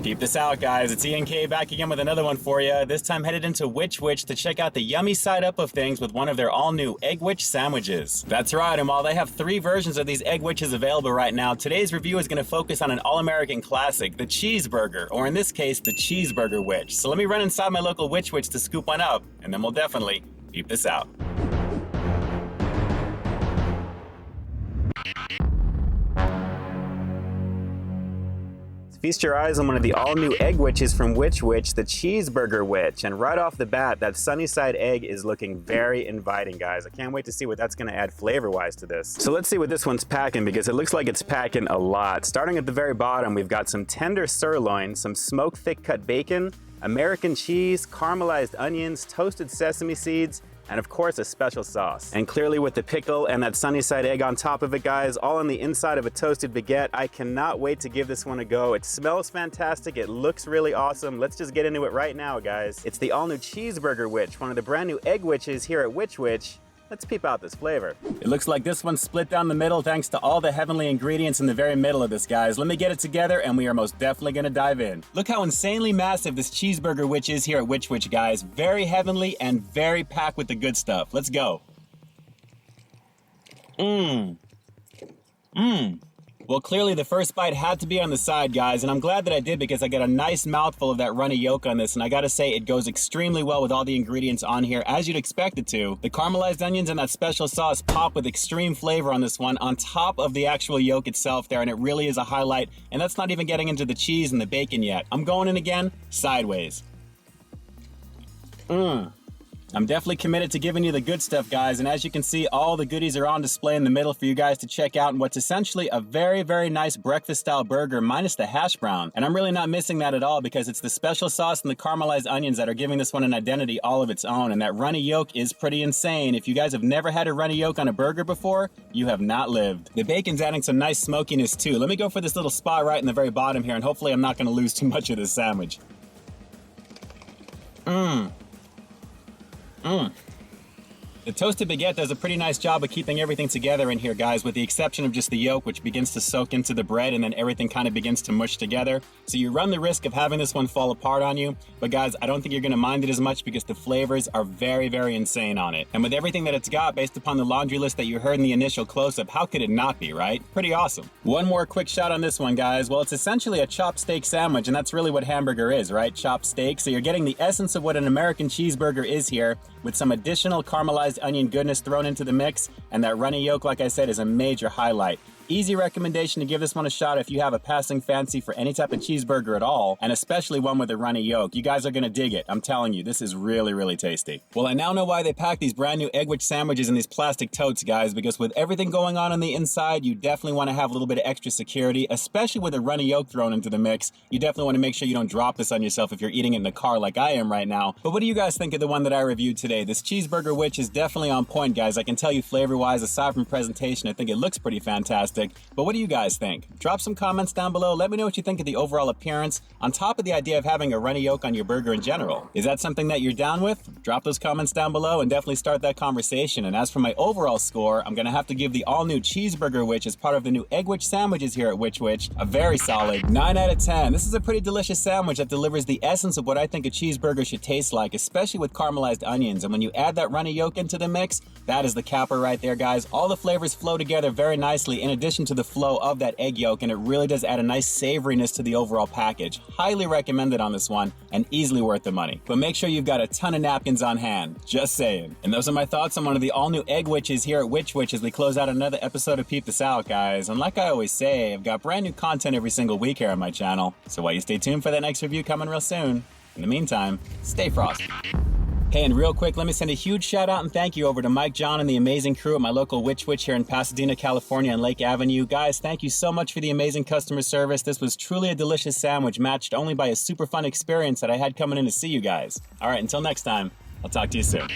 Peep this out, guys. It's ENK back again with another one for you. This time headed into Which Wich to check out the yummy side up of things with one of their all-new Eggwich sandwiches. That's right, and while they have 3 versions of these Eggwiches available right now, today's review is going to focus on an all-American classic, the cheeseburger, or in this case, the Cheeseburgerwich. So let me run inside my local Which Wich to scoop one up, and then we'll definitely peep this out. Feast your eyes on one of the all-new Eggwiches from Which Wich, the Cheeseburgerwich. And right off the bat, that sunny side egg is looking very inviting, guys. I can't wait to see what that's going to add flavor-wise to this. So let's see what this one's packing, because it looks like it's packing a lot. Starting at the very bottom, we've got some tender sirloin, some smoked thick-cut bacon, American cheese, caramelized onions, toasted sesame seeds, and of course a special sauce. And clearly with the pickle and that sunny side egg on top of it, guys, all on the inside of a toasted baguette. I cannot wait to give this one a go. It smells fantastic, it looks really awesome. Let's just get into it right now, guys. It's the all new Cheeseburgerwich, one of the brand new Eggwiches here at Which Wich. Let's peep out this flavor. It looks like this one's split down the middle thanks to all the heavenly ingredients in the very middle of this, guys. Let me get it together and we are most definitely gonna dive in. Look how insanely massive this Cheeseburgerwich is here at Which Wich, guys. Very heavenly and very packed with the good stuff. Let's go. Well, clearly the first bite had to be on the side, guys, and I'm glad that I did because I got a nice mouthful of that runny yolk on this, and I gotta say it goes extremely well with all the ingredients on here, as you'd expect it to. The caramelized onions and that special sauce pop with extreme flavor on this one on top of the actual yolk itself there, and it really is a highlight, and that's not even getting into the cheese and the bacon yet. I'm going in again, sideways. I'm definitely committed to giving you the good stuff, guys, and as you can see, all the goodies are on display in the middle for you guys to check out in what's essentially a very, very nice breakfast-style burger minus the hash brown. And I'm really not missing that at all because it's the special sauce and the caramelized onions that are giving this one an identity all of its own, and that runny yolk is pretty insane. If you guys have never had a runny yolk on a burger before, you have not lived. The bacon's adding some nice smokiness too. Let me go for this little spot right in the very bottom here, and hopefully I'm not going to lose too much of this sandwich. The toasted baguette does a pretty nice job of keeping everything together in here, guys, with the exception of just the yolk, which begins to soak into the bread and then everything kind of begins to mush together. So you run the risk of having this one fall apart on you. But guys, I don't think you're going to mind it as much because the flavors are very, very insane on it. And with everything that it's got, based upon the laundry list that you heard in the initial close-up, how could it not be, right? Pretty awesome. One more quick shot on this one, guys. Well, it's essentially a chopped steak sandwich, and that's really what hamburger is, right? Chopped steak. So you're getting the essence of what an American cheeseburger is here, with some additional caramelized onion goodness thrown into the mix, and that runny yolk, like I said, is a major highlight. Easy recommendation to give this one a shot if you have a passing fancy for any type of cheeseburger at all, and especially one with a runny yolk. You guys are gonna dig it. I'm telling you, this is really, really tasty. Well, I now know why they pack these brand new Eggwich sandwiches in these plastic totes, guys, because with everything going on the inside, you definitely want to have a little bit of extra security, especially with a runny yolk thrown into the mix. You definitely want to make sure you don't drop this on yourself if you're eating it in the car like I am right now. But what do you guys think of the one that I reviewed today? This Cheeseburgerwich is definitely on point, guys. I can tell you flavor-wise, aside from presentation, I think it looks pretty fantastic. But what do you guys think? Drop some comments down below. Let me know what you think of the overall appearance, on top of the idea of having a runny yolk on your burger in general. Is that something that you're down with? Drop those comments down below and definitely start that conversation. And as for my overall score, I'm gonna have to give the all-new Cheeseburgerwich as part of the new Eggwich sandwiches here at Which Wich a very solid 9 out of 10. This is a pretty delicious sandwich that delivers the essence of what I think a cheeseburger should taste like, especially with caramelized onions. And when you add that runny yolk into the mix, that is the capper right there, guys. All the flavors flow together very nicely in addition to the flow of that egg yolk, and it really does add a nice savoriness to the overall package. Highly recommended on this one and easily worth the money. But make sure you've got a ton of napkins on hand. Just saying. And those are my thoughts on one of the all-new Eggwiches here at Which Wich as we close out another episode of Peep This Out, guys. And like I always say, I've got brand new content every single week here on my channel. So while you stay tuned for that next review coming real soon, in the meantime, stay frosty. Hey, and real quick, let me send a huge shout out and thank you over to Mike, John, and the amazing crew at my local Which Wich here in Pasadena, California on Lake Avenue. Guys, thank you so much for the amazing customer service. This was truly a delicious sandwich, matched only by a super fun experience that I had coming in to see you guys. All right, until next time, I'll talk to you soon.